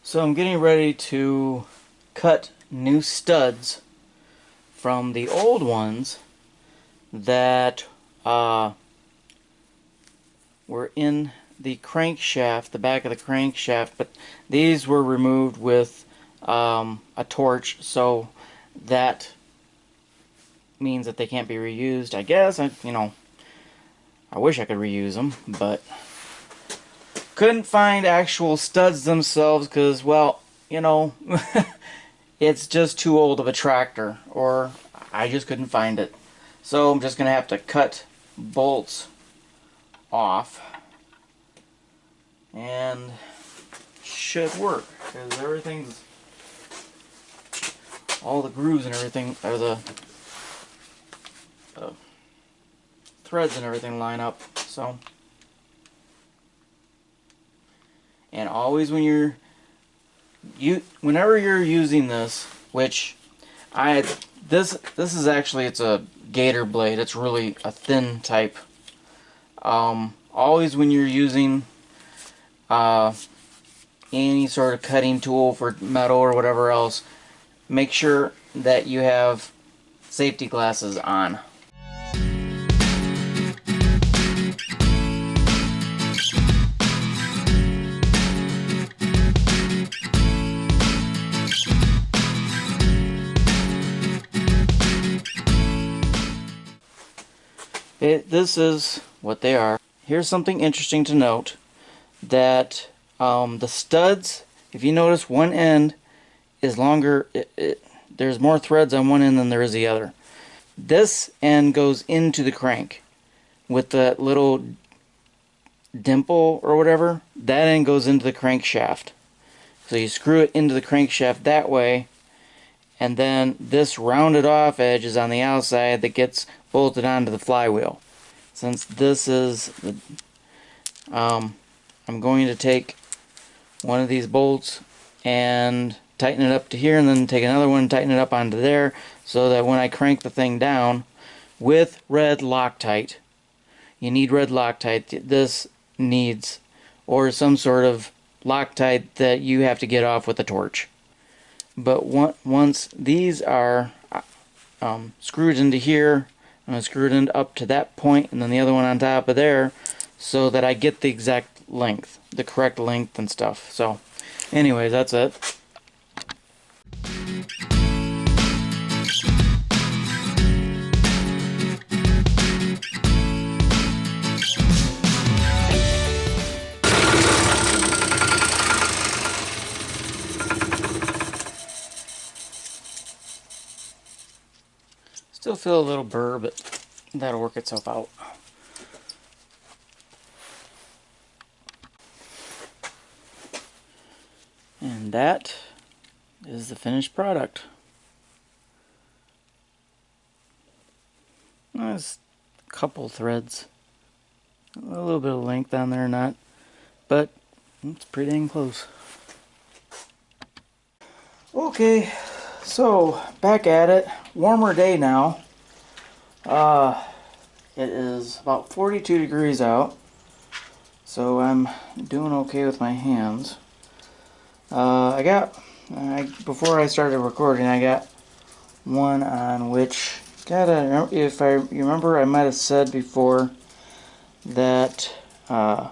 So I'm getting ready to cut new studs from the old ones that were in the crankshaft, the back of the crankshaft, but these were removed with a torch, so that means that they can't be reused. I guess I wish I could reuse them, but couldn't find actual studs themselves because, well, it's just too old of a tractor, or I just couldn't find it. So I'm just gonna have to cut bolts off, and should work because everything's, all the grooves and everything, or the threads and everything line up. So, and always when whenever you're using this, which this is actually, it's a gator blade. It's really a thin type. Always when you're using any sort of cutting tool for metal or whatever else, make sure that you have safety glasses on. This is what they are. Here's something interesting to note, that the studs, if you notice, one end is longer. There's more threads on one end than there is the other. This end goes into the crank with the little dimple or whatever. That end goes into the crankshaft. So you screw it into the crankshaft that way, and then this rounded off edge is on the outside that gets bolted onto the flywheel. Since this is the, I'm going to take one of these bolts and tighten it up to here, and then take another one and tighten it up onto there, so that when I crank the thing down with red Loctite, you need red Loctite, this needs, or some sort of Loctite that you have to get off with a torch. But once these are screwed into here, I'm going to screw it in up to that point, and then the other one on top of there, so that I get the exact length, the correct length and stuff. So anyways, that's it. Still feel a little burr, but that'll work itself out. And that is the finished product. There's a couple threads, a little bit of length on there, not, but it's pretty dang close. Okay, so back at it. Warmer day now. It is about 42 degrees out, so I'm doing okay with my hands. Before I started recording, I got one on which, if I remember, I might have said before that the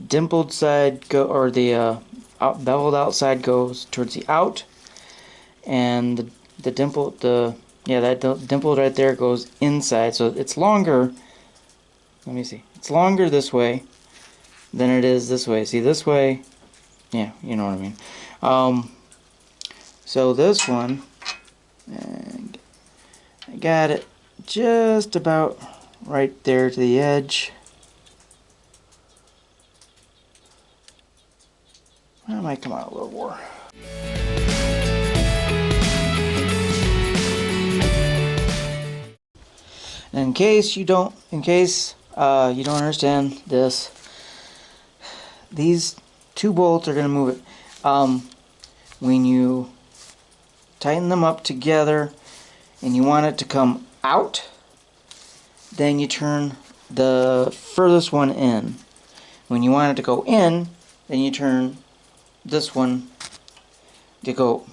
dimpled side the beveled outside goes towards the out, and the dimpled right there goes inside. So it's longer. Let me see. It's longer this way than it is this way. See, this way, yeah, you know what I mean. So this one, and I got it just about right there to the edge. That might come out a little more. In case you don't understand this, these two bolts are going to move it. When you tighten them up together and you want it to come out, then you turn the furthest one in. When you want it to go in, then you turn this one to go,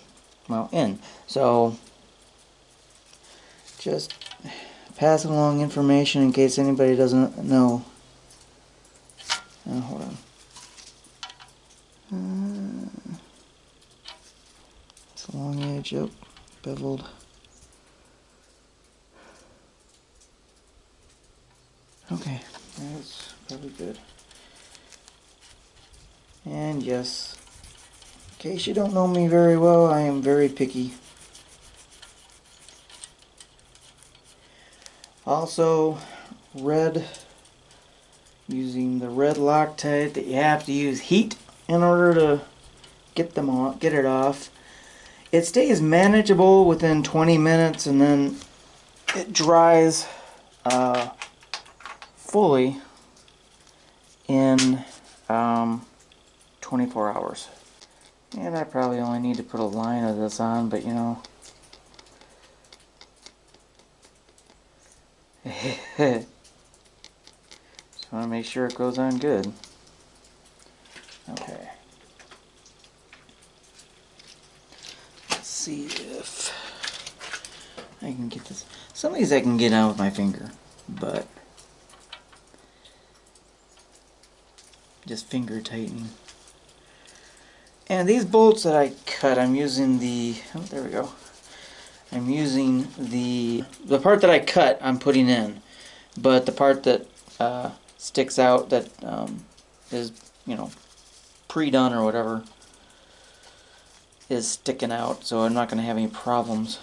well, in. So just pass along information in case anybody doesn't know. Hold on. It's a long edge, oh, beveled. Okay, that's probably good. And yes, in case you don't know me very well, I am very picky. Also, red, using the red Loctite, that you have to use heat in order to get them off, get it off. It stays manageable within 20 minutes and then it dries fully in 24 hours. And I probably only need to put a line of this on, but you know. Just want to make sure it goes on good. Okay. Let's see if I can get this. Some of these I can get out with my finger, but just finger tightening. And these bolts that I cut, I'm using the, oh, there we go. I'm using the part that I cut, I'm putting in, but the part that sticks out, that is, you know, pre-done or whatever, is sticking out, so I'm not going to have any problems.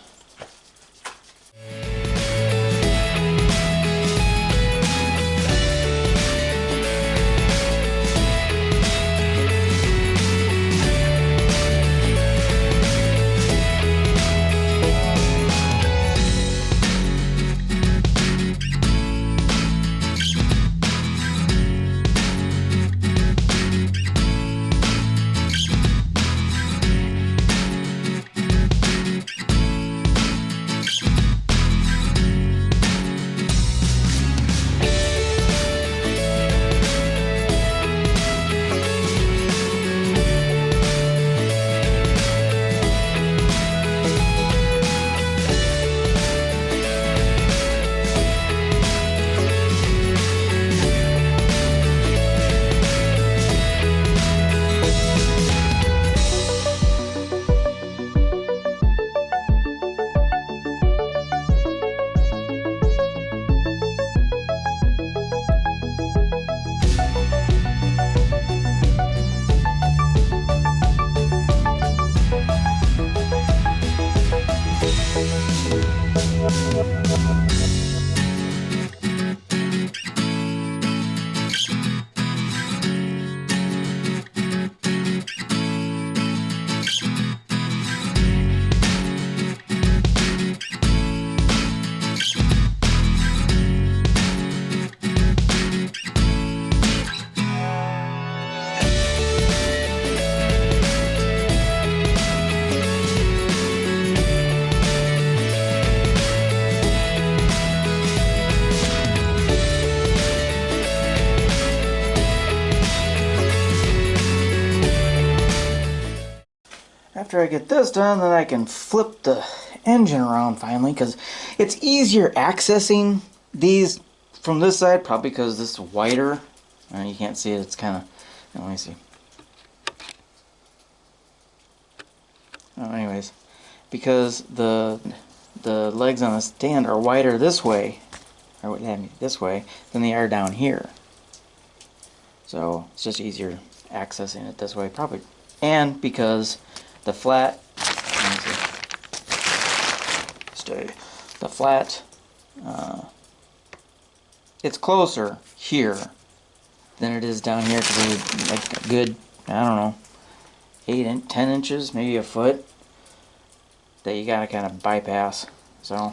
After I get this done, then I can flip the engine around finally, because it's easier accessing these from this side, probably because this is wider. You can't see it, it's kind of, let me see. Oh, anyways, because the legs on the stand are wider this way, or this way, than they are down here. So it's just easier accessing it this way, probably. And because the flat, the flat, it's closer here than it is down here, because like a good, I don't know, 10 inches, maybe a foot, that you gotta kind of bypass. So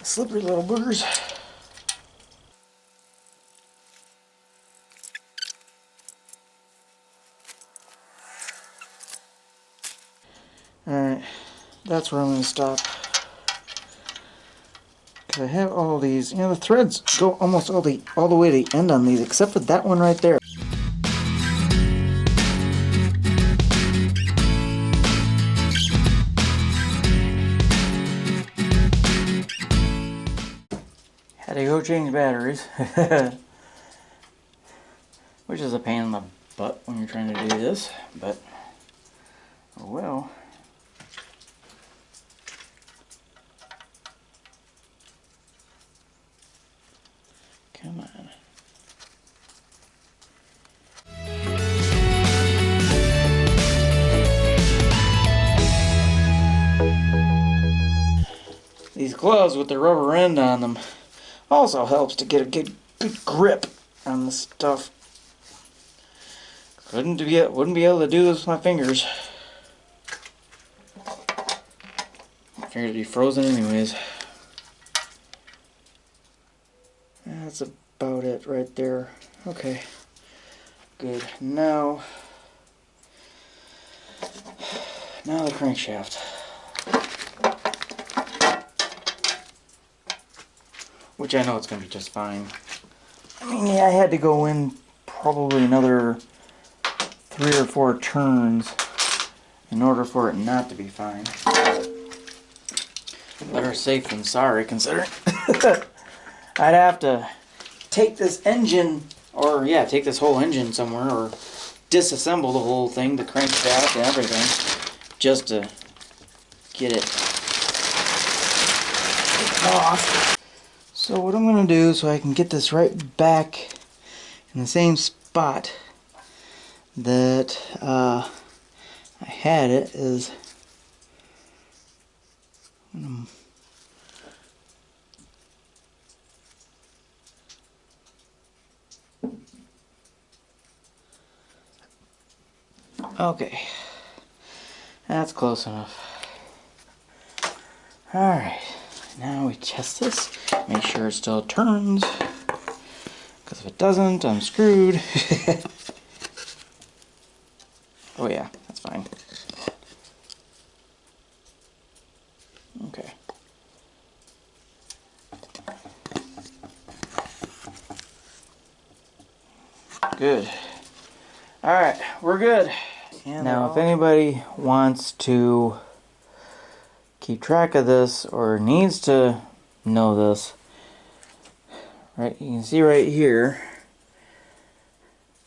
Slippery little boogers. Alright, that's where I'm going to stop. Because I have all these, you know, the threads go almost all the way to the end on these, except for that one right there. Had to go change batteries. Which is a pain in the butt when you're trying to do this, but oh well. Come on. These gloves with the rubber end on them also helps to get a good grip on the stuff. Wouldn't be able to do this with my fingers. My fingers would be frozen anyways. That's about it right there. Okay. Good. Now the crankshaft. Which I know it's going to be just fine. I mean, yeah, I had to go in probably another 3 or 4 turns in order for it not to be fine. Better safe than sorry, considering. I'd have to take this engine, or yeah, take this whole engine somewhere, or disassemble the whole thing, the crankshaft and everything, just to get it off. So what I'm going to do, so I can get this right back in the same spot that I had it, is okay, that's close enough. Alright, now we test this, make sure it still turns, because if it doesn't, I'm screwed. Oh yeah, that's fine. Okay. Good. Alright, we're good. Now, if anybody wants to keep track of this or needs to know this, right, you can see right here,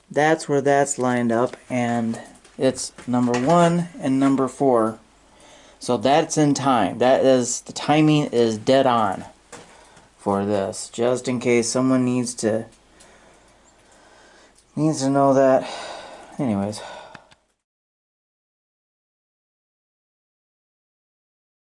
that's where that's lined up, and it's number 1 and number 4. So that's in time. That is, the timing is dead on for this, just in case someone needs to know that. Anyways.